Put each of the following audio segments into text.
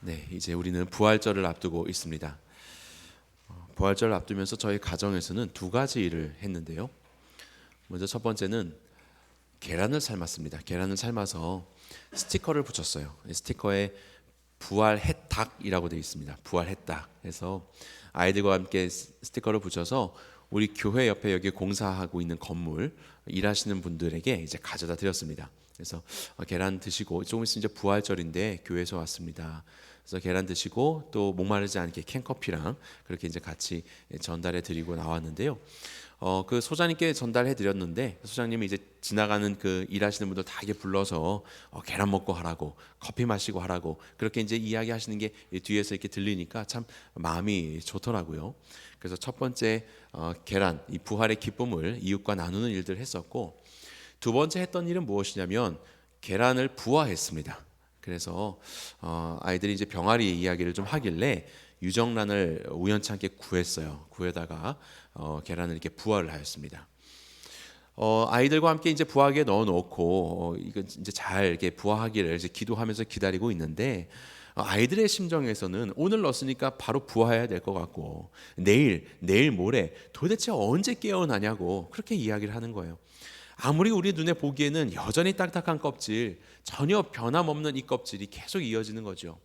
네, 이제 우리는 부활절을 앞두고 있습니다. 부활절을 앞두면서 저희 가정에서는 두 가지 일을 했는데요. 먼저 첫 번째는 계란을 삶았습니다. 계란을 삶아서 스티커를 붙였어요. 스티커에 부활했닭이라고 되어 있습니다. 부활했닭. 그래서 아이들과 함께 스티커를 붙여서 우리 교회 옆에 여기 공사하고 있는 건물 일하시는 분들에게 이제 가져다 드렸습니다. 그래서 계란 드시고, 조금 있으면 이제 부활절인데 교회에서 왔습니다. 그래서 계란 드시고 또 목마르지 않게 캔커피랑 그렇게 이제 같이 전달해 드리고 나왔는데요. 그 소장님께 전달해 드렸는데 소장님이 이제 지나가는 그 일하시는 분들 다 이렇게 불러서 계란 먹고 하라고, 커피 마시고 하라고 그렇게 이제 이야기하시는 게 뒤에서 이렇게 들리니까 참 마음이 좋더라고요. 그래서 첫 번째 계란, 이 부활의 기쁨을 이웃과 나누는 일들을 했었고, 두 번째 했던 일은 무엇이냐면 계란을 부화했습니다. 그래서 아이들이 이제 병아리 이야기를 좀 하길래 유정란을 우연찮게 구했어요. 구해다가 계란을 이렇게 부화를 하였습니다. 아이들과 함께 이제 부화기에 넣어놓고 이거 이제 잘 이렇게 부화하기를 이제 기도하면서 기다리고 있는데, 아이들의 심정에서는 오늘 넣었으니까 바로 부화해야 될 것 같고, 내일 모레 도대체 언제 깨어나냐고 그렇게 이야기를 하는 거예요. 아무리 우리 눈에 보기에는 여전히 딱딱한 껍질, 전혀 변함없는 이 껍질이 계속 이어지는 거죠.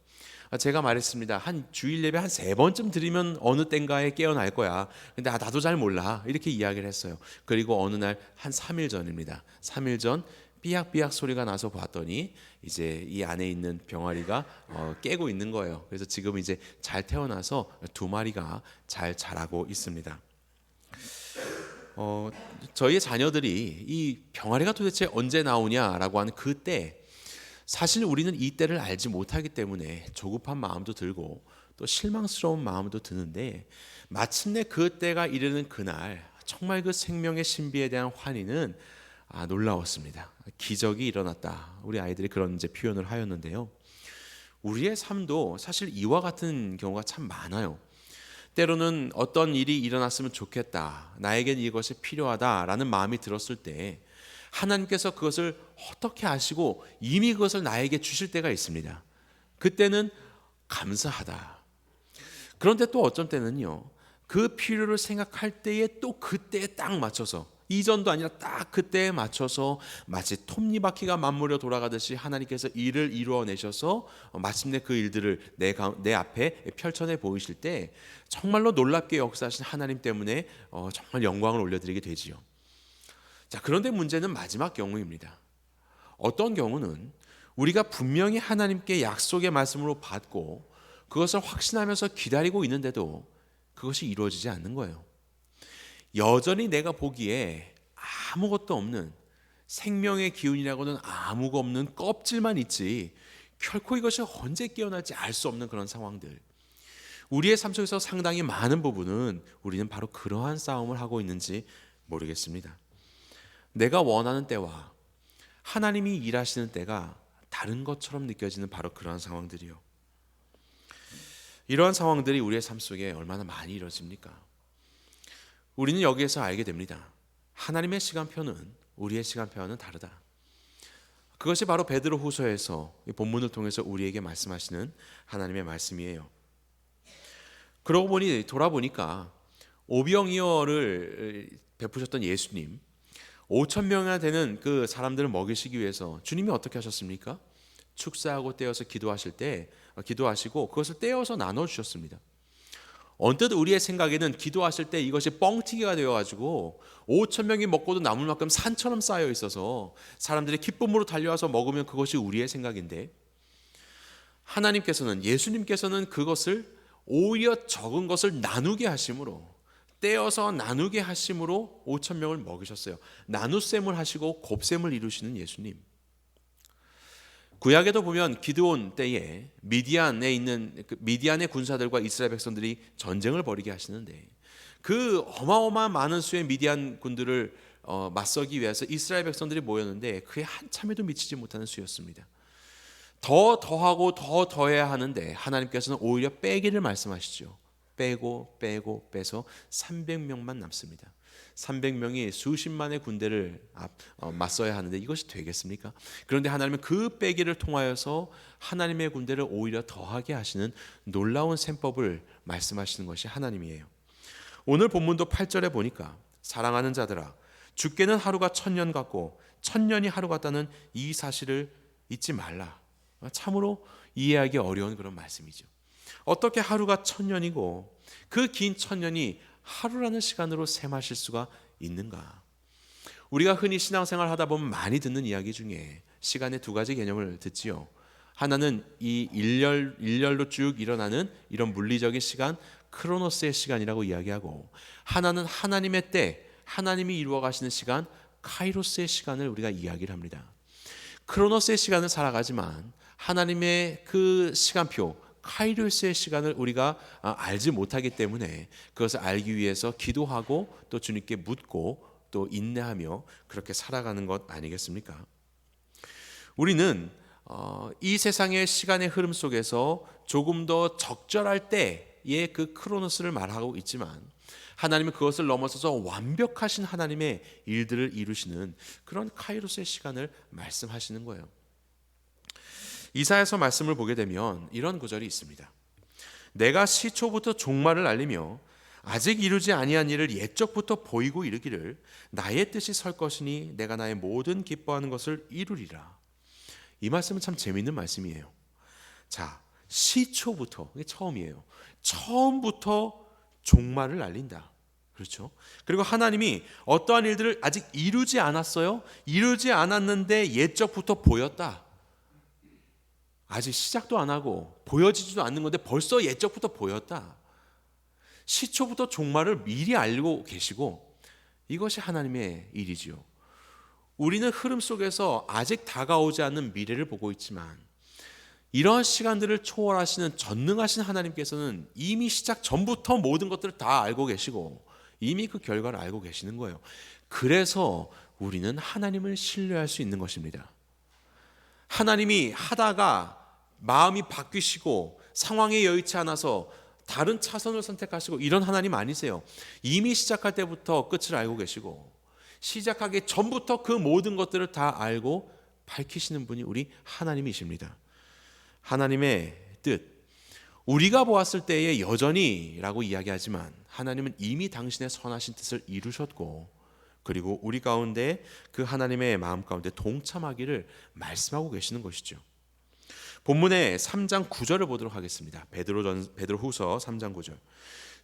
제가 말했습니다. 한 주일 예배 한 3번쯤 드리면 어느 땐가에 깨어날 거야. 근데 나도 잘 몰라. 이렇게 이야기를 했어요. 그리고 어느 날 한 3일 전입니다. 3일 전 삐약삐약 소리가 나서 봤더니 이제 이 안에 있는 병아리가 깨고 있는 거예요. 그래서 지금 이제 잘 태어나서 2마리가 잘 자라고 있습니다. 저희의 자녀들이 이 병아리가 도대체 언제 나오냐라고 하는 그때, 사실 우리는 이 때를 알지 못하기 때문에 조급한 마음도 들고 또 실망스러운 마음도 드는데, 마침내 그 때가 이르는 그날 정말 그 생명의 신비에 대한 환희는 놀라웠습니다. 기적이 일어났다. 우리 아이들이 그런 이제 표현을 하였는데요. 우리의 삶도 사실 이와 같은 경우가 참 많아요. 때로는 어떤 일이 일어났으면 좋겠다, 나에겐 이것이 필요하다라는 마음이 들었을 때 하나님께서 그것을 어떻게 아시고 이미 그것을 나에게 주실 때가 있습니다. 그때는 감사하다. 그런데 또 어떤 때는요, 그 필요를 생각할 때에 또 그때에 딱 맞춰서, 이전도 아니라 딱 그때에 맞춰서 마치 톱니바퀴가 맞물려 돌아가듯이 하나님께서 일을 이루어내셔서 마침내 그 일들을 내 앞에 펼쳐내 보이실 때 정말로 놀랍게 역사하신 하나님 때문에 정말 영광을 올려드리게 되지요. 자, 그런데 문제는 마지막 경우입니다. 어떤 경우는 우리가 분명히 하나님께 약속의 말씀으로 받고 그것을 확신하면서 기다리고 있는데도 그것이 이루어지지 않는 거예요. 여전히 내가 보기에 아무것도 없는, 생명의 기운이라고는 아무것도 없는 껍질만 있지 결코 이것이 언제 깨어날지 알 수 없는 그런 상황들, 우리의 삶 속에서 상당히 많은 부분은 우리는 바로 그러한 싸움을 하고 있는지 모르겠습니다. 내가 원하는 때와 하나님이 일하시는 때가 다른 것처럼 느껴지는 바로 그러한 상황들이요. 이러한 상황들이 우리의 삶 속에 얼마나 많이 이루어집니까? 우리는 여기에서 알게 됩니다. 하나님의 시간표는 우리의 시간표와는 다르다. 그것이 바로 베드로 후서에서 이 본문을 통해서 우리에게 말씀하시는 하나님의 말씀이에요. 그러고 보니 돌아보니까 오병이어를 베푸셨던 예수님, 5천 명이나 되는 그 사람들을 먹이시기 위해서 주님이 어떻게 하셨습니까? 축사하고 떼어서 기도하시고 그것을 떼어서 나눠 주셨습니다. 언뜻 우리의 생각에는 기도하실 때 이것이 뻥튀기가 되어가지고 5천 명이 먹고도 남을 만큼 산처럼 쌓여 있어서 사람들이 기쁨으로 달려와서 먹으면 그것이 우리의 생각인데, 하나님께서는, 예수님께서는 그것을 오히려 적은 것을 나누게 하심으로, 떼어서 나누게 하심으로 5천 명을 먹이셨어요. 나눗셈을 하시고 곱셈을 이루시는 예수님. 구약에도 보면 기드온 때에 미디안의 군사들과 이스라엘 백성들이 전쟁을 벌이게 하시는데, 그 어마어마한 많은 수의 미디안 군들을 맞서기 위해서 이스라엘 백성들이 모였는데 그에 한참에도 미치지 못하는 수였습니다. 더하고 더 더해야 하는데 하나님께서는 오히려 빼기를 말씀하시죠. 빼고 빼서 300명만 남습니다. 300명이 수십만의 군대를 맞서야 하는데 이것이 되겠습니까? 그런데 하나님은 그 빼기를 통하여서 하나님의 군대를 오히려 더하게 하시는 놀라운 셈법을 말씀하시는 것이 하나님이에요. 오늘 본문도 8절에 보니까 사랑하는 자들아 주께는 하루가 1000년 같고 1000년이 하루 같다는 이 사실을 잊지 말라. 참으로 이해하기 어려운 그런 말씀이죠. 어떻게 하루가 1000년이고 그 긴 1000년이 하루라는 시간으로 셈하실 수가 있는가? 우리가 흔히 신앙생활 하다 보면 많이 듣는 이야기 중에 시간의 두 가지 개념을 듣지요. 하나는 이 일렬로 쭉 일어나는 이런 물리적인 시간, 크로노스의 시간이라고 이야기하고, 하나는 하나님의 때, 하나님이 이루어 가시는 시간, 카이로스의 시간을 우리가 이야기를 합니다. 크로노스의 시간을 살아가지만 하나님의 그 시간표, 카이로스의 시간을 우리가 알지 못하기 때문에 그것을 알기 위해서 기도하고 또 주님께 묻고 또 인내하며 그렇게 살아가는 것 아니겠습니까? 우리는 이 세상의 시간의 흐름 속에서 조금 더 적절할 때의 그 크로노스를 말하고 있지만 하나님은 그것을 넘어서서 완벽하신 하나님의 일들을 이루시는 그런 카이로스의 시간을 말씀하시는 거예요. 이사야서 말씀을 보게 되면 이런 구절이 있습니다. 내가 시초부터 종말을 알리며 아직 이루지 아니한 일을 옛적부터 보이고 이르기를 나의 뜻이 설 것이니 내가 나의 모든 기뻐하는 것을 이루리라. 이 말씀은 참 재미있는 말씀이에요. 자, 시초부터, 이게 처음이에요. 처음부터 종말을 알린다. 그렇죠? 그리고 하나님이 어떠한 일들을 아직 이루지 않았어요. 이루지 않았는데 옛적부터 보였다. 아직 시작도 안 하고 보여지지도 않는 건데 벌써 옛적부터 보였다. 시초부터 종말을 미리 알고 계시고 이것이 하나님의 일이지요. 우리는 흐름 속에서 아직 다가오지 않는 미래를 보고 있지만 이러한 시간들을 초월하시는 전능하신 하나님께서는 이미 시작 전부터 모든 것들을 다 알고 계시고 이미 그 결과를 알고 계시는 거예요. 그래서 우리는 하나님을 신뢰할 수 있는 것입니다. 하나님이 하다가 마음이 바뀌시고 상황에 여의치 않아서 다른 차선을 선택하시고 이런 하나님 아니세요. 이미 시작할 때부터 끝을 알고 계시고 시작하기 전부터 그 모든 것들을 다 알고 밝히시는 분이 우리 하나님이십니다. 하나님의 뜻, 우리가 보았을 때에 여전히라고 이야기하지만 하나님은 이미 당신의 선하신 뜻을 이루셨고 그리고 우리 가운데 그 하나님의 마음 가운데 동참하기를 말씀하고 계시는 것이죠. 본문의 3장 9절을 보도록 하겠습니다. 베드로후서 3장 9절.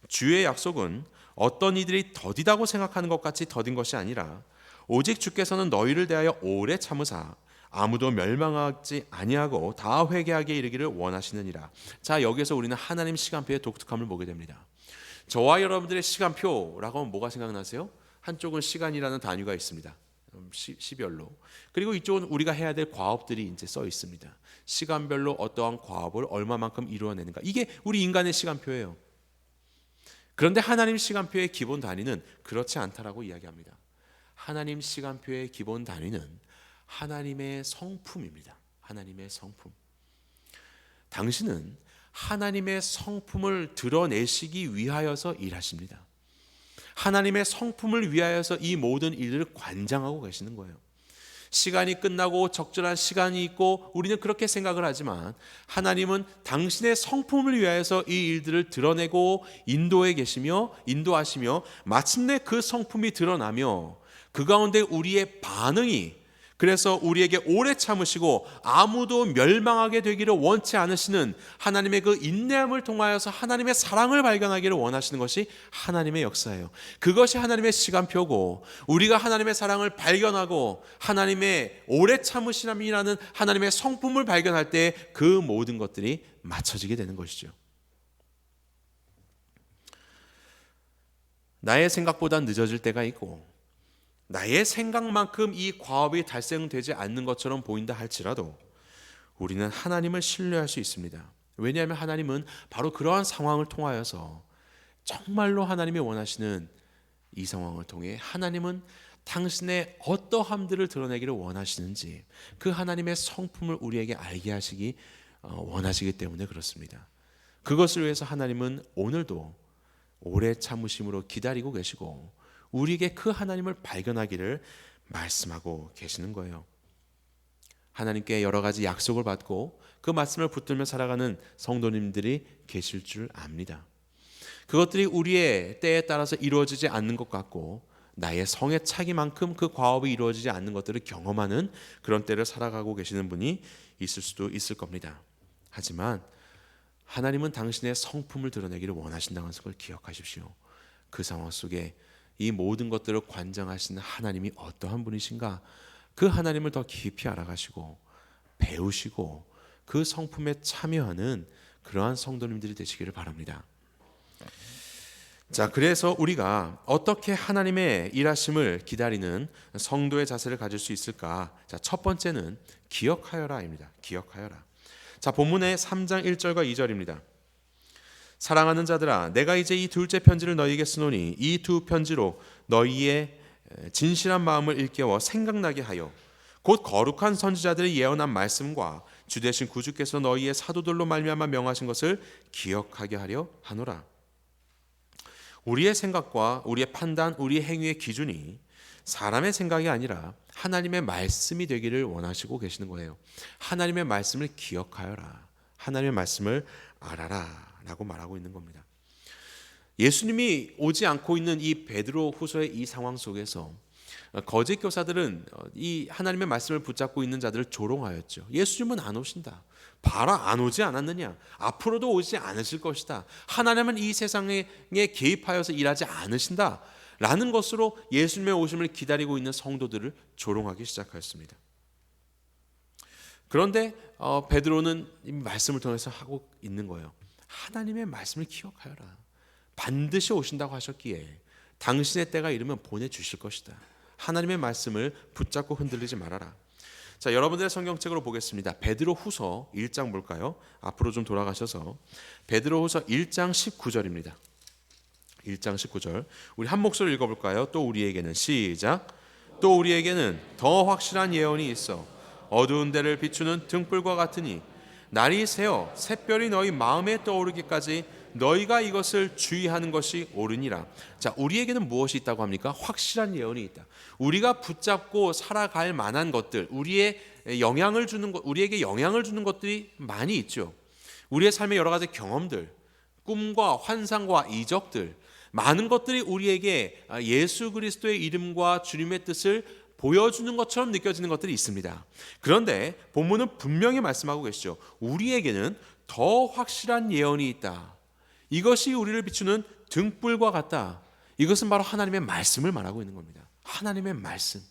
주의 약속은 어떤 이들이 더디다고 생각하는 것 같이 더딘 것이 아니라 오직 주께서는 너희를 대하여 오래 참으사 아무도 멸망하지 아니하고 다 회개하게 이르기를 원하시느니라. 자, 여기서 우리는 하나님 시간표의 독특함을 보게 됩니다. 저와 여러분들의 시간표라고 하면 뭐가 생각나세요? 한쪽은 시간이라는 단위가 있습니다. 시별로. 그리고 이쪽은 우리가 해야 될 과업들이 이제 써 있습니다. 시간별로 어떠한 과업을 얼마만큼 이루어내는가. 이게 우리 인간의 시간표예요. 그런데 하나님 시간표의 기본 단위는 그렇지 않다라고 이야기합니다. 하나님 시간표의 기본 단위는 하나님의 성품입니다. 하나님의 성품. 당신은 하나님의 성품을 드러내시기 위하여서 일하십니다. 하나님의 성품을 위하여서 이 모든 일들을 관장하고 계시는 거예요. 시간이 끝나고 적절한 시간이 있고 우리는 그렇게 생각을 하지만 하나님은 당신의 성품을 위하여서 이 일들을 드러내고 인도하시며 마침내 그 성품이 드러나며 그 가운데 우리의 반응이 그래서 우리에게 오래 참으시고 아무도 멸망하게 되기를 원치 않으시는 하나님의 그 인내함을 통하여서 하나님의 사랑을 발견하기를 원하시는 것이 하나님의 역사예요. 그것이 하나님의 시간표고 우리가 하나님의 사랑을 발견하고 하나님의 오래 참으심이라는 하나님의 성품을 발견할 때 그 모든 것들이 맞춰지게 되는 것이죠. 나의 생각보다 늦어질 때가 있고 나의 생각만큼 이 과업이 달성되지 않는 것처럼 보인다 할지라도 우리는 하나님을 신뢰할 수 있습니다. 왜냐하면 하나님은 바로 그러한 상황을 통하여서 정말로 하나님이 원하시는 이 상황을 통해 하나님은 당신의 어떠함들을 드러내기를 원하시는지 그 하나님의 성품을 우리에게 알게 하시기 원하시기 때문에 그렇습니다. 그것을 위해서 하나님은 오늘도 오래 참으심으로 기다리고 계시고 우리에게 그 하나님을 발견하기를 말씀하고 계시는 거예요. 하나님께 여러 가지 약속을 받고 그 말씀을 붙들며 살아가는 성도님들이 계실 줄 압니다. 그것들이 우리의 때에 따라서 이루어지지 않는 것 같고 나의 성의 차기만큼 그 과업이 이루어지지 않는 것들을 경험하는 그런 때를 살아가고 계시는 분이 있을 수도 있을 겁니다. 하지만 하나님은 당신의 성품을 드러내기를 원하신다는 것을 기억하십시오. 그 상황 속에 이 모든 것들을 관장하시는 하나님이 어떠한 분이신가, 그 하나님을 더 깊이 알아가시고 배우시고 그 성품에 참여하는 그러한 성도님들이 되시기를 바랍니다. 자, 그래서 우리가 어떻게 하나님의 일하심을 기다리는 성도의 자세를 가질 수 있을까? 자, 첫 번째는 기억하여라입니다. 기억하여라. 자, 본문의 3장 1절과 2절입니다. 사랑하는 자들아, 내가 이제 이 둘째 편지를 너희에게 쓰노니 이 두 편지로 너희의 진실한 마음을 일깨워 생각나게 하여 곧 거룩한 선지자들의 예언한 말씀과 주 되신 구주께서 너희의 사도들로 말미암아 명하신 것을 기억하게 하려 하노라. 우리의 생각과 우리의 판단, 우리의 행위의 기준이 사람의 생각이 아니라 하나님의 말씀이 되기를 원하시고 계시는 거예요. 하나님의 말씀을 기억하여라. 하나님의 말씀을 알아라 라고 말하고 있는 겁니다. 예수님이 오지 않고 있는 이 베드로 후서의 이 상황 속에서 거짓 교사들은 이 하나님의 말씀을 붙잡고 있는 자들을 조롱하였죠. 예수님은 안 오신다. 봐라, 안 오지 않았느냐. 앞으로도 오지 않으실 것이다. 하나님은 이 세상에 개입하여서 일하지 않으신다 라는 것으로 예수님의 오심을 기다리고 있는 성도들을 조롱하기 시작하였습니다. 그런데 베드로는 이 말씀을 통해서 하고 있는 거예요. 하나님의 말씀을 기억하여라. 반드시 오신다고 하셨기에 당신의 때가 이르면 보내주실 것이다. 하나님의 말씀을 붙잡고 흔들리지 말아라. 자, 여러분들의 성경책으로 보겠습니다. 베드로 후서 1장 볼까요? 앞으로 좀 돌아가셔서 베드로 후서 1장 19절입니다. 1장 19절 우리 한 목소리 읽어볼까요? 또 우리에게는 시작. 또 우리에게는 더 확실한 예언이 있어 어두운 데를 비추는 등불과 같으니 날이 새어 샛별이 너희 마음에 떠오르기까지 너희가 이것을 주의하는 것이 옳으니라. 자, 우리에게는 무엇이 있다고 합니까? 확실한 예언이 있다. 우리가 붙잡고 살아갈 만한 것들, 우리에게 영향을 주는 것들이 많이 있죠. 우리의 삶의 여러 가지 경험들, 꿈과 환상과 이적들, 많은 것들이 우리에게 예수 그리스도의 이름과 주님의 뜻을 보여주는 것처럼 느껴지는 것들이 있습니다. 그런데 본문은 분명히 말씀하고 계시죠. 우리에게는 더 확실한 예언이 있다. 이것이 우리를 비추는 등불과 같다. 이것은 바로 하나님의 말씀을 말하고 있는 겁니다. 하나님의 말씀.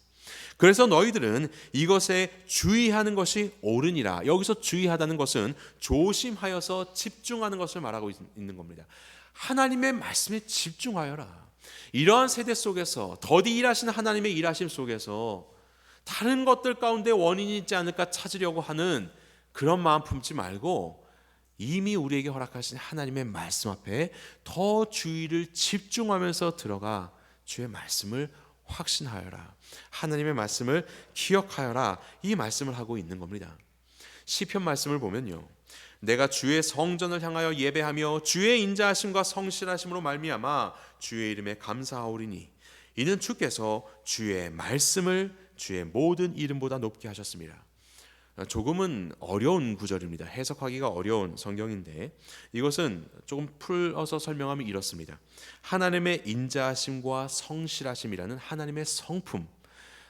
그래서 너희들은 이것에 주의하는 것이 옳으니라. 여기서 주의하다는 것은 조심하여서 집중하는 것을 말하고 있는 겁니다. 하나님의 말씀에 집중하여라. 이러한 세대 속에서 더디 일하시는 하나님의 일하심 속에서 다른 것들 가운데 원인이 있지 않을까 찾으려고 하는 그런 마음 품지 말고 이미 우리에게 허락하신 하나님의 말씀 앞에 더 주의를 집중하면서 들어가 주의 말씀을 확신하여라. 하나님의 말씀을 기억하여라. 이 말씀을 하고 있는 겁니다. 시편 말씀을 보면요. 내가 주의 성전을 향하여 예배하며 주의 인자하심과 성실하심으로 말미암아 주의 이름에 감사하오리니 이는 주께서 주의 말씀을 주의 모든 이름보다 높게 하셨습니다. 조금은 어려운 구절입니다. 해석하기가 어려운 성경인데 이것은 조금 풀어서 설명하면 이렇습니다. 하나님의 인자하심과 성실하심이라는 하나님의 성품,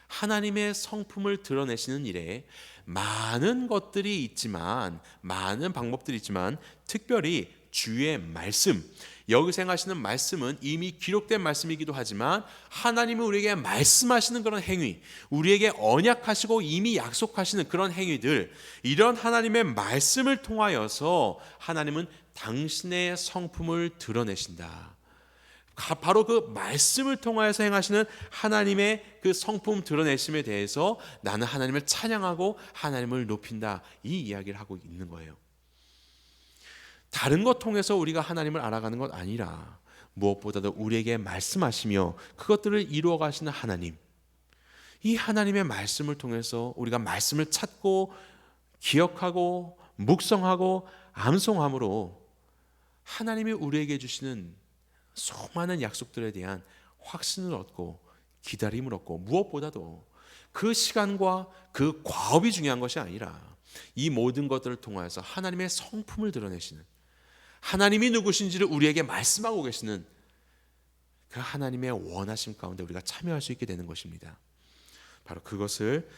하나님의 성품을 드러내시는 일에 많은 것들이 있지만, 많은 방법들이 있지만 특별히 주의 말씀, 여기서 행하시는 말씀은 이미 기록된 말씀이기도 하지만 하나님이 우리에게 말씀하시는 그런 행위, 우리에게 언약하시고 이미 약속하시는 그런 행위들, 이런 하나님의 말씀을 통하여서 하나님은 당신의 성품을 드러내신다. 바로 그 말씀을 통하여서 행하시는 하나님의 그 성품 드러내심에 대해서 나는 하나님을 찬양하고 하나님을 높인다, 이 이야기를 하고 있는 거예요. 다른 것 통해서 우리가 하나님을 알아가는 것 아니라 무엇보다도 우리에게 말씀하시며 그것들을 이루어 가시는 하나님, 이 하나님의 말씀을 통해서 우리가 말씀을 찾고 기억하고 묵상하고 암송함으로 하나님이 우리에게 주시는 수많은 약속들에 대한 확신을 얻고 기다림을 얻고, 무엇보다도 그 시간과 그 과업이 중요한 것이 아니라 이 모든 것들을 통하여서 하나님의 성품을 드러내시는, 하나님이 누구신지를 우리에게 말씀하고 계시는 그 하나님의 원하심 가운데 우리가 참여할 수 있게 되는 것입니다. 바로 그것을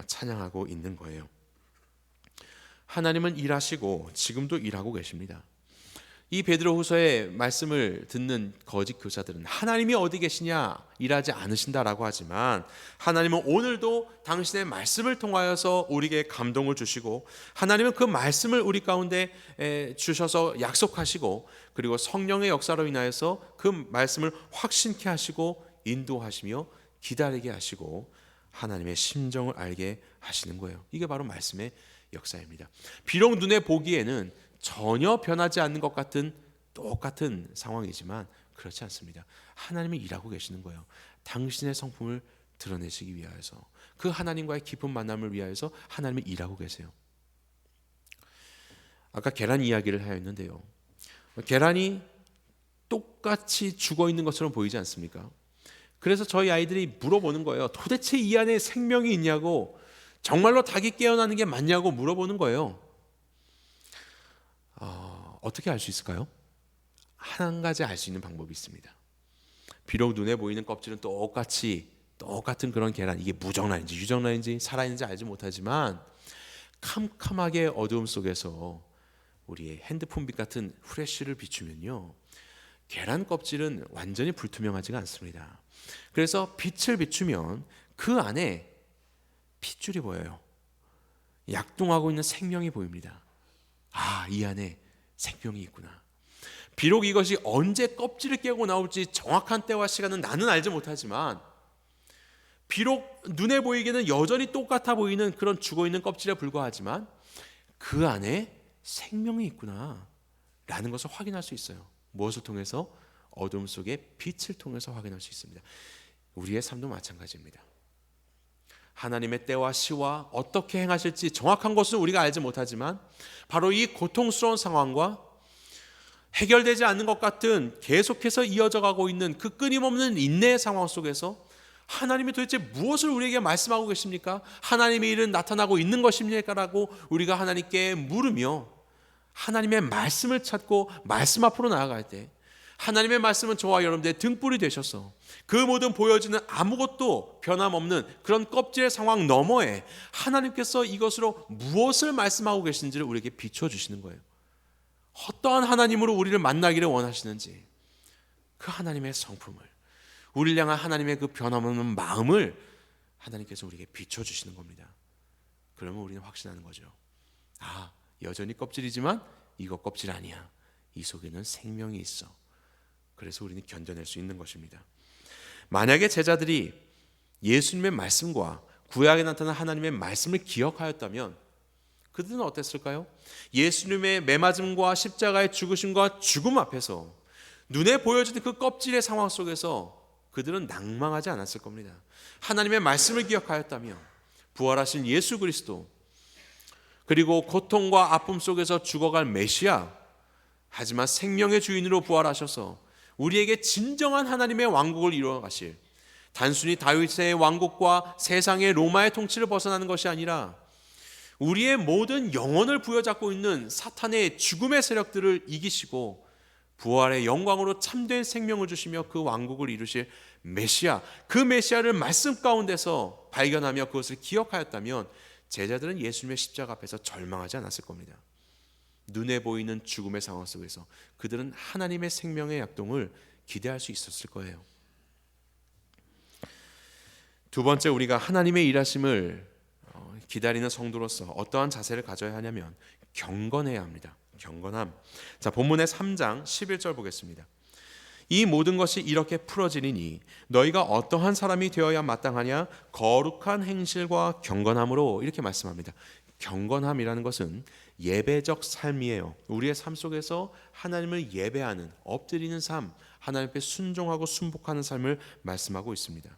찬양하고 있는 거예요. 하나님은 일하시고 지금도 일하고 계십니다. 이 베드로후서의 말씀을 듣는 거짓 교사들은 하나님이 어디 계시냐, 일하지 않으신다라고 하지만 하나님은 오늘도 당신의 말씀을 통하여서 우리에게 감동을 주시고, 하나님은 그 말씀을 우리 가운데 주셔서 약속하시고, 그리고 성령의 역사로 인하여서 그 말씀을 확신케 하시고 인도하시며 기다리게 하시고 하나님의 심정을 알게 하시는 거예요. 이게 바로 말씀의 역사입니다. 비록 눈에 보기에는 전혀 변하지 않는 것 같은 똑같은 상황이지만 그렇지 않습니다. 하나님이 일하고 계시는 거예요. 당신의 성품을 드러내시기 위하여서, 그 하나님과의 깊은 만남을 위하여서 하나님이 일하고 계세요. 아까 계란 이야기를 하였는데요, 계란이 똑같이 죽어 있는 것처럼 보이지 않습니까? 그래서 저희 아이들이 물어보는 거예요. 도대체 이 안에 생명이 있냐고, 정말로 닭이 깨어나는 게 맞냐고 물어보는 거예요. 어떻게 알 수 있을까요? 한 가지 알 수 있는 방법이 있습니다. 비록 눈에 보이는 껍질은 똑같은 그런 계란, 이게 무정란인지 유정란인지 살아있는지 알지 못하지만 캄캄하게 어두움 속에서 우리의 핸드폰빛 같은 후레쉬를 비추면요, 계란 껍질은 완전히 불투명하지가 않습니다. 그래서 빛을 비추면 그 안에 핏줄이 보여요. 약동하고 있는 생명이 보입니다. 이 안에 생명이 있구나. 비록 이것이 언제 껍질을 깨고 나올지 정확한 때와 시간은 나는 알지 못하지만, 비록 눈에 보이기는 여전히 똑같아 보이는 그런 죽어있는 껍질에 불과하지만 그 안에 생명이 있구나 라는 것을 확인할 수 있어요. 무엇을 통해서? 어둠 속의 빛을 통해서 확인할 수 있습니다. 우리의 삶도 마찬가지입니다. 하나님의 때와 시와 어떻게 행하실지 정확한 것은 우리가 알지 못하지만 바로 이 고통스러운 상황과 해결되지 않는 것 같은 계속해서 이어져 가고 있는 그 끊임없는 인내의 상황 속에서 하나님이 도대체 무엇을 우리에게 말씀하고 계십니까? 하나님의 일은 나타나고 있는 것입니까? 라고 우리가 하나님께 물으며 하나님의 말씀을 찾고 말씀 앞으로 나아갈 때, 하나님의 말씀은 저와 여러분들의 등불이 되셔서 그 모든 보여지는 아무것도 변함없는 그런 껍질의 상황 너머에 하나님께서 이것으로 무엇을 말씀하고 계신지를 우리에게 비춰주시는 거예요. 어떠한 하나님으로 우리를 만나기를 원하시는지, 그 하나님의 성품을, 우리를 향한 하나님의 그 변함없는 마음을 하나님께서 우리에게 비춰주시는 겁니다. 그러면 우리는 확신하는 거죠. 여전히 껍질이지만 이거 껍질 아니야. 이 속에는 생명이 있어. 그래서 우리는 견뎌낼 수 있는 것입니다. 만약에 제자들이 예수님의 말씀과 구약에 나타난 하나님의 말씀을 기억하였다면 그들은 어땠을까요? 예수님의 매맞음과 십자가의 죽으심과 죽음 앞에서 눈에 보여지는 그 껍질의 상황 속에서 그들은 낭망하지 않았을 겁니다. 하나님의 말씀을 기억하였다면 부활하신 예수 그리스도, 그리고 고통과 아픔 속에서 죽어갈 메시아, 하지만 생명의 주인으로 부활하셔서 우리에게 진정한 하나님의 왕국을 이루어 가실, 단순히 다윗의 왕국과 세상의 로마의 통치를 벗어나는 것이 아니라 우리의 모든 영혼을 부여잡고 있는 사탄의 죽음의 세력들을 이기시고 부활의 영광으로 참된 생명을 주시며 그 왕국을 이루실 메시아, 그 메시아를 말씀 가운데서 발견하며 그것을 기억하였다면 제자들은 예수님의 십자가 앞에서 절망하지 않았을 겁니다. 눈에 보이는 죽음의 상황 속에서 그들은 하나님의 생명의 약동을 기대할 수 있었을 거예요. 두 번째, 우리가 하나님의 일하심을 기다리는 성도로서 어떠한 자세를 가져야 하냐면 경건해야 합니다. 경건함. 자, 본문의 3장 11절 보겠습니다. 이 모든 것이 이렇게 풀어지리니 너희가 어떠한 사람이 되어야 마땅하냐? 거룩한 행실과 경건함으로, 이렇게 말씀합니다. 경건함이라는 것은 예배적 삶이에요. 우리의 삶 속에서 하나님을 예배하는, 엎드리는 삶, 하나님께 순종하고 순복하는 삶을 말씀하고 있습니다.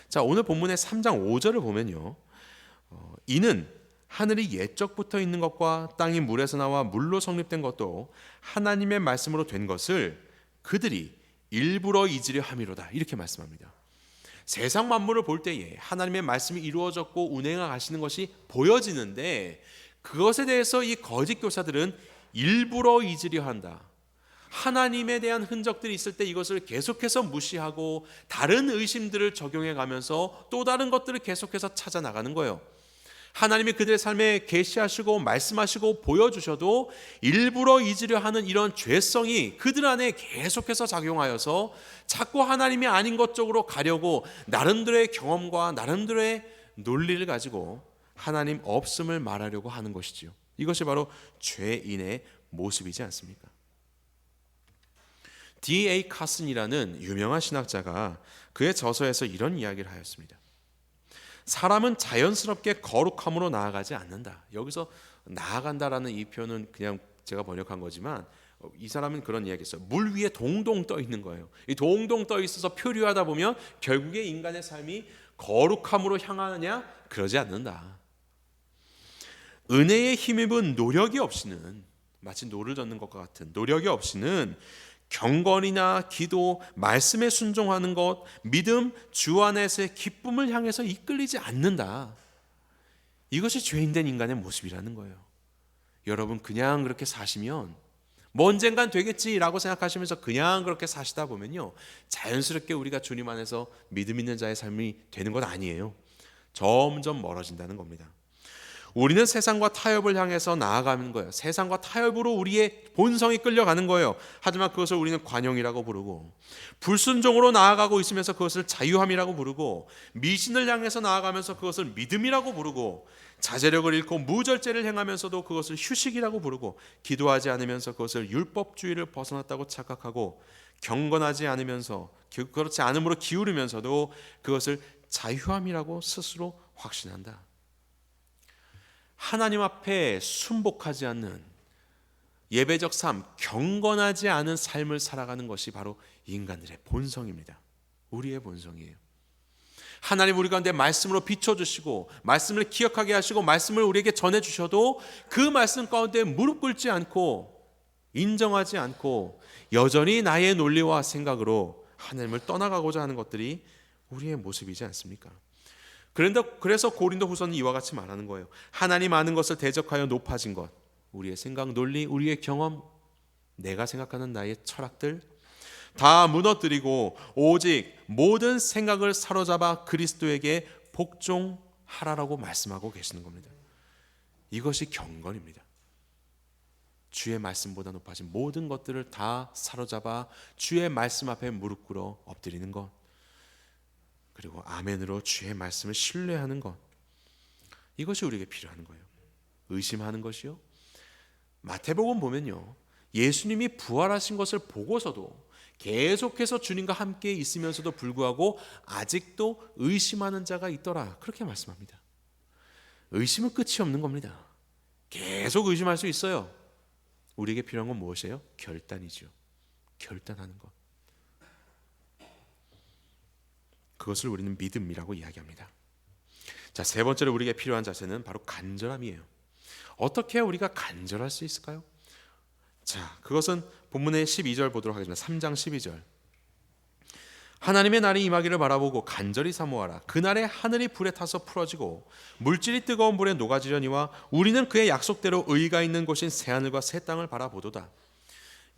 자, 오늘 본문의 3장 5절을 보면요, 이는 하늘이 옛적부터 있는 것과 땅이 물에서 나와 물로 성립된 것도 하나님의 말씀으로 된 것을 그들이 일부러 잊으려 함이로다. 이렇게 말씀합니다. 세상 만물을 볼 때에 하나님의 말씀이 이루어졌고 운행해 가시는 것이 보여지는데 그것에 대해서 이 거짓 교사들은 일부러 잊으려 한다. 하나님에 대한 흔적들이 있을 때 이것을 계속해서 무시하고 다른 의심들을 적용해 가면서 또 다른 것들을 계속해서 찾아 나가는 거예요. 하나님이 그들의 삶에 계시하시고 말씀하시고 보여주셔도 일부러 잊으려 하는 이런 죄성이 그들 안에 계속해서 작용하여서 자꾸 하나님이 아닌 것 쪽으로 가려고 나름대로의 경험과 나름대로의 논리를 가지고 하나님 없음을 말하려고 하는 것이지요. 이것이 바로 죄인의 모습이지 않습니까? D.A. 카슨이라는 유명한 신학자가 그의 저서에서 이런 이야기를 하였습니다. 사람은 자연스럽게 거룩함으로 나아가지 않는다. 여기서 나아간다라는 이 표현은 그냥 제가 번역한 거지만 이 사람은 그런 이야기했어요. 물 위에 동동 떠 있는 거예요. 이 동동 떠 있어서 표류하다 보면 결국에 인간의 삶이 거룩함으로 향하느냐? 그러지 않는다. 은혜에 힘입은 노력이 없이는, 마치 노를 젓는 것과 같은 노력이 없이는 경건이나 기도, 말씀에 순종하는 것, 믿음, 주 안에서의 기쁨을 향해서 이끌리지 않는다. 이것이 죄인된 인간의 모습이라는 거예요. 여러분 그냥 그렇게 사시면 뭐 언젠간 되겠지라고 생각하시면서 그냥 그렇게 사시다 보면요, 자연스럽게 우리가 주님 안에서 믿음 있는 자의 삶이 되는 건 아니에요. 점점 멀어진다는 겁니다. 우리는 세상과 타협을 향해서 나아가는 거예요. 세상과 타협으로 우리의 본성이 끌려가는 거예요. 하지만 그것을 우리는 관용이라고 부르고, 불순종으로 나아가고 있으면서 그것을 자유함이라고 부르고, 미신을 향해서 나아가면서 그것을 믿음이라고 부르고, 자제력을 잃고 무절제를 행하면서도 그것을 휴식이라고 부르고, 기도하지 않으면서 그것을 율법주의를 벗어났다고 착각하고, 경건하지 않으면서 그렇지 않음으로 기울이면서도 그것을 자유함이라고 스스로 확신한다. 하나님 앞에 순복하지 않는 예배적 삶, 경건하지 않은 삶을 살아가는 것이 바로 인간들의 본성입니다. 우리의 본성이에요. 하나님 우리 가운데 말씀으로 비춰주시고 말씀을 기억하게 하시고 말씀을 우리에게 전해주셔도 그 말씀 가운데 무릎 꿇지 않고 인정하지 않고 여전히 나의 논리와 생각으로 하나님을 떠나가고자 하는 것들이 우리의 모습이지 않습니까? 그래서 고린도 후서는 이와 같이 말하는 거예요. 하나님 아는 것을 대적하여 높아진 것, 우리의 생각, 논리, 우리의 경험, 내가 생각하는 나의 철학들 다 무너뜨리고 오직 모든 생각을 사로잡아 그리스도에게 복종하라라고 말씀하고 계시는 겁니다. 이것이 경건입니다. 주의 말씀보다 높아진 모든 것들을 다 사로잡아 주의 말씀 앞에 무릎 꿇어 엎드리는 것, 그리고 아멘으로 주의 말씀을 신뢰하는 것, 이것이 우리에게 필요한 거예요. 의심하는 것이요. 마태복음 보면요, 예수님이 부활하신 것을 보고서도 계속해서 주님과 함께 있으면서도 불구하고 아직도 의심하는 자가 있더라, 그렇게 말씀합니다. 의심은 끝이 없는 겁니다. 계속 의심할 수 있어요. 우리에게 필요한 건 무엇이에요? 결단이죠. 결단하는 것. 그것을 우리는 믿음이라고 이야기합니다. 자, 세 번째로 우리에게 필요한 자세는 바로 간절함이에요. 어떻게 우리가 간절할 수 있을까요? 자, 그것은 본문의 12절 보도록 하겠습니다. 3장 12절. 하나님의 날이 임하기를 바라보고 간절히 사모하라. 그날에 하늘이 불에 타서 풀어지고 물질이 뜨거운 불에 녹아지려니와 우리는 그의 약속대로 의가 있는 곳인 새하늘과 새 땅을 바라보도다.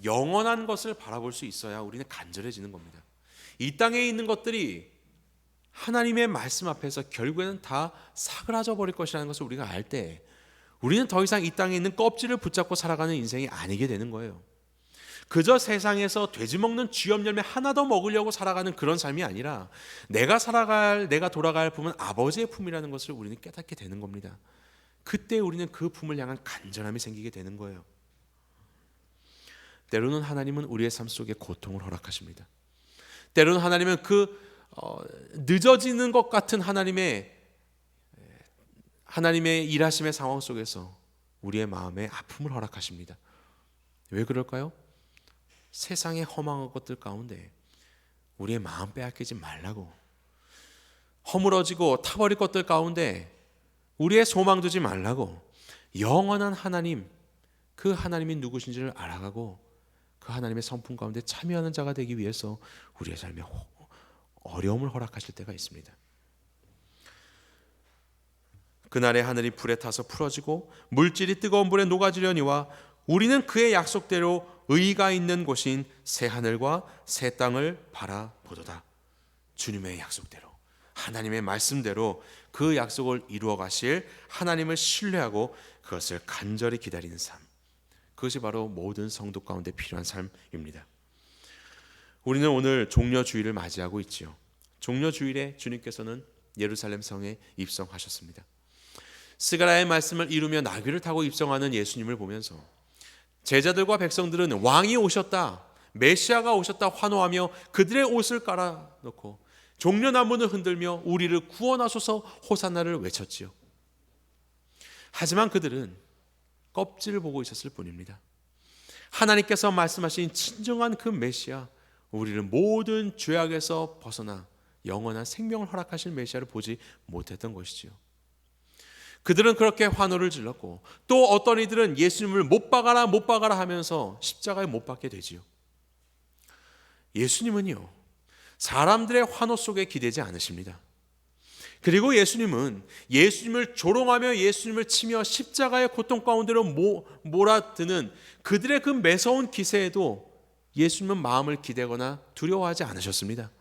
영원한 것을 바라볼 수 있어야 우리는 간절해지는 겁니다. 이 땅에 있는 것들이 하나님의 말씀 앞에서 결국에는 다 사그라져 버릴 것이라는 것을 우리가 알 때 우리는 더 이상 이 땅에 있는 껍질을 붙잡고 살아가는 인생이 아니게 되는 거예요. 그저 세상에서 돼지 먹는 쥐염 열매 하나 더 먹으려고 살아가는 그런 삶이 아니라 내가 돌아갈 품은 아버지의 품이라는 것을 우리는 깨닫게 되는 겁니다. 그때 우리는 그 품을 향한 간절함이 생기게 되는 거예요. 때로는 하나님은 우리의 삶 속에 고통을 허락하십니다. 때로는 하나님은 늦어지는 것 같은 하나님의 일하심의 상황 속에서 우리의 마음에 아픔을 허락하십니다. 왜 그럴까요? 세상의 허망한 것들 가운데 우리의 마음 빼앗기지 말라고, 허물어지고 타버릴 것들 가운데 우리의 소망 두지 말라고, 영원한 하나님, 그 하나님이 누구신지를 알아가고 그 그 하나님의 성품 가운데 참여하는 자가 되기 위해서 우리의 삶에 어려움을 허락하실 때가 있습니다. 그날에 하늘이 불에 타서 풀어지고 물질이 뜨거운 불에 녹아지려니와 우리는 그의 약속대로 의가 있는 곳인 새 하늘과 새 땅을 바라보도다. 주님의 약속대로, 하나님의 말씀대로 그 약속을 이루어 가실 하나님을 신뢰하고 그것을 간절히 기다리는 삶, 그것이 바로 모든 성도 가운데 필요한 삶입니다. 우리는 오늘 종려주일을 맞이하고 있지요. 종려주일에 주님께서는 예루살렘 성에 입성하셨습니다. 스가랴의 말씀을 이루며 나귀를 타고 입성하는 예수님을 보면서 제자들과 백성들은 왕이 오셨다, 메시아가 오셨다 환호하며 그들의 옷을 깔아놓고 종려나무를 흔들며 우리를 구원하소서 호산나를 외쳤지요. 하지만 그들은 껍질을 보고 있었을 뿐입니다. 하나님께서 말씀하신 진정한 그 메시아, 우리를 모든 죄악에서 벗어나 영원한 생명을 허락하실 메시아를 보지 못했던 것이지요. 그들은 그렇게 환호를 질렀고 또 어떤 이들은 예수님을 못 박아라 하면서 십자가에 못 박게 되지요. 예수님은요, 사람들의 환호 속에 기대지 않으십니다. 그리고 예수님은 예수님을 조롱하며 예수님을 치며 십자가의 고통 가운데로 몰아드는 그들의 그 매서운 기세에도 예수님은 마음을 기대거나 두려워하지 않으셨습니다.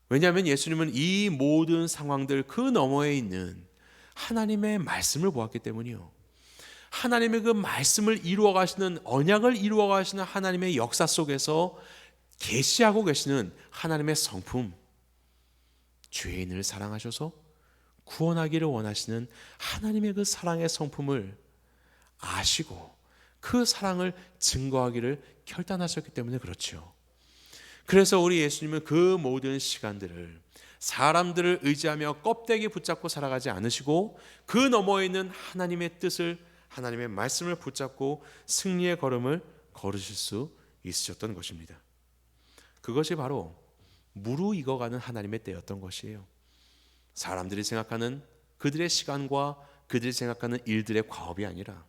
왜냐하면 예수님은 이 모든 상황들 그 너머에 있는 하나님의 말씀을 보았기 때문이요. 하나님의 그 말씀을 이루어 가시는, 언약을 이루어 가시는 하나님의 역사 속에서 계시하고 계시는 하나님의 성품, 죄인을 사랑하셔서 구원하기를 원하시는 하나님의 그 사랑의 성품을 아시고 그 사랑을 증거하기를 결단하셨기 때문에 그렇죠. 그래서 우리 예수님은 그 모든 시간들을 사람들을 의지하며 껍데기 붙잡고 살아가지 않으시고 그 너머에 있는 하나님의 뜻을, 하나님의 말씀을 붙잡고 승리의 걸음을 걸으실 수 있으셨던 것입니다. 그것이 바로 무르익어가는 하나님의 때였던 것이에요. 사람들이 생각하는 그들의 시간과 그들이 생각하는 일들의 과업이 아니라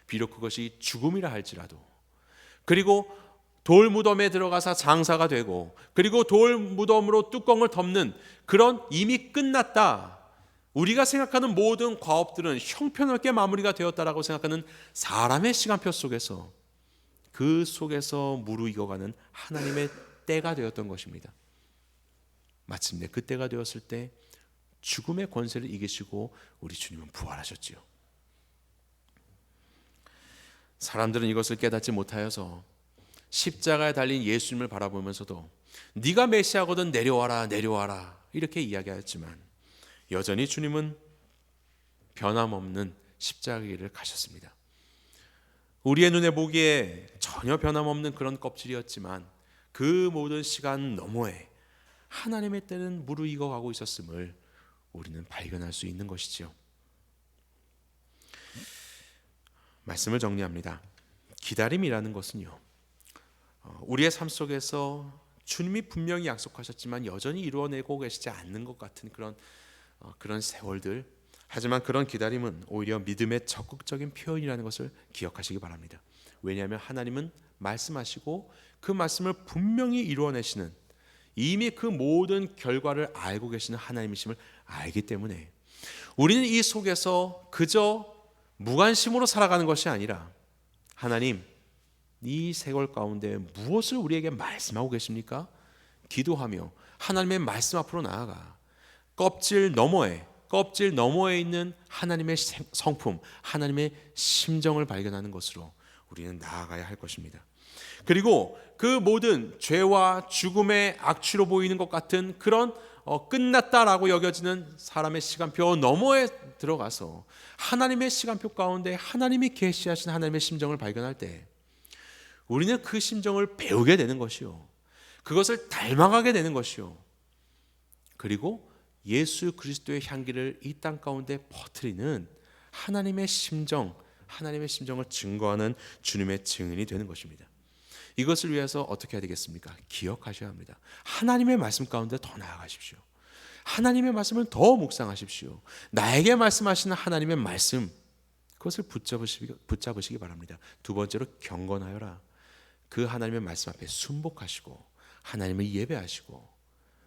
비록 그것이 죽음이라 할지라도, 그리고 돌무덤에 들어가서 장사가 되고, 그리고 돌무덤으로 뚜껑을 덮는 그런 이미 끝났다, 우리가 생각하는 모든 과업들은 형편없게 마무리가 되었다라고 생각하는 사람의 시간표 속에서, 그 속에서 무르익어가는 하나님의 때가 되었던 것입니다. 마침내 그 때가 되었을 때 죽음의 권세를 이기시고 우리 주님은 부활하셨지요. 사람들은 이것을 깨닫지 못하여서 십자가에 달린 예수님을 바라보면서도 네가 메시아거든 내려와라 내려와라 이렇게 이야기하였지만 여전히 주님은 변함없는 십자가의 길을 가셨습니다. 우리의 눈에 보기에 전혀 변함없는 그런 껍질이었지만 그 모든 시간 너머에 하나님의 때는 무르익어 가고 있었음을 우리는 발견할 수 있는 것이지요. 말씀을 정리합니다. 기다림이라는 것은요, 우리의 삶 속에서 주님이 분명히 약속하셨지만 여전히 이루어내고 계시지 않는 것 같은 그런 세월들, 하지만 그런 기다림은 오히려 믿음의 적극적인 표현이라는 것을 기억하시기 바랍니다. 왜냐하면 하나님은 말씀하시고 그 말씀을 분명히 이루어내시는, 이미 그 모든 결과를 알고 계시는 하나님이심을 알기 때문에 우리는 이 속에서 그저 무관심으로 살아가는 것이 아니라, 하나님 이 세월 가운데 무엇을 우리에게 말씀하고 계십니까? 기도하며 하나님의 말씀 앞으로 나아가 껍질 너머에 있는 하나님의 성품, 하나님의 심정을 발견하는 것으로 우리는 나아가야 할 것입니다. 그리고 그 모든 죄와 죽음의 악취로 보이는 것 같은 그런 끝났다라고 여겨지는 사람의 시간표 너머에 들어가서 하나님의 시간표 가운데 하나님이 계시하신 하나님의 심정을 발견할 때 우리는 그 심정을 배우게 되는 것이요, 그것을 닮아가게 되는 것이요, 그리고 예수 그리스도의 향기를 이 땅 가운데 퍼뜨리는 하나님의 심정을 증거하는 주님의 증인이 되는 것입니다. 이것을 위해서 어떻게 해야 되겠습니까? 기억하셔야 합니다. 하나님의 말씀 가운데 더 나아가십시오. 하나님의 말씀을 더 묵상하십시오. 나에게 말씀하시는 하나님의 말씀, 그것을 붙잡으시기 바랍니다. 두 번째로 경건하여라. 그 하나님의 말씀 앞에 순복하시고 하나님을 예배하시고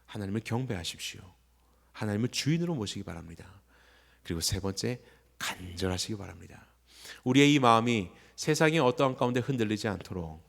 하나님을 경배하십시오. 하나님을 주인으로 모시기 바랍니다. 그리고 세 번째, 간절하시기 바랍니다. 우리의 이 마음이 세상의 어떠한 가운데 흔들리지 않도록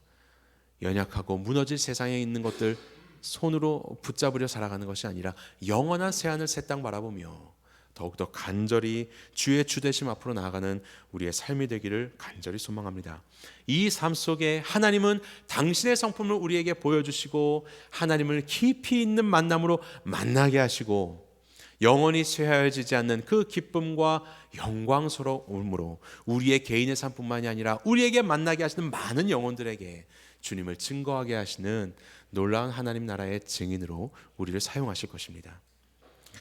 연약하고 무너질 세상에 있는 것들 손으로 붙잡으려 살아가는 것이 아니라 영원한 새하늘 새 땅 바라보며 더욱더 간절히 주의 주되심 앞으로 나아가는 우리의 삶이 되기를 간절히 소망합니다. 이 삶 속에 하나님은 당신의 성품을 우리에게 보여주시고 하나님을 깊이 있는 만남으로 만나게 하시고 영원히 쇠하여지지 않는 그 기쁨과 영광스러움으로 우리의 개인의 삶뿐만이 아니라 우리에게 만나게 하시는 많은 영혼들에게 주님을 증거하게 하시는 놀라운 하나님 나라의 증인으로 우리를 사용하실 것입니다.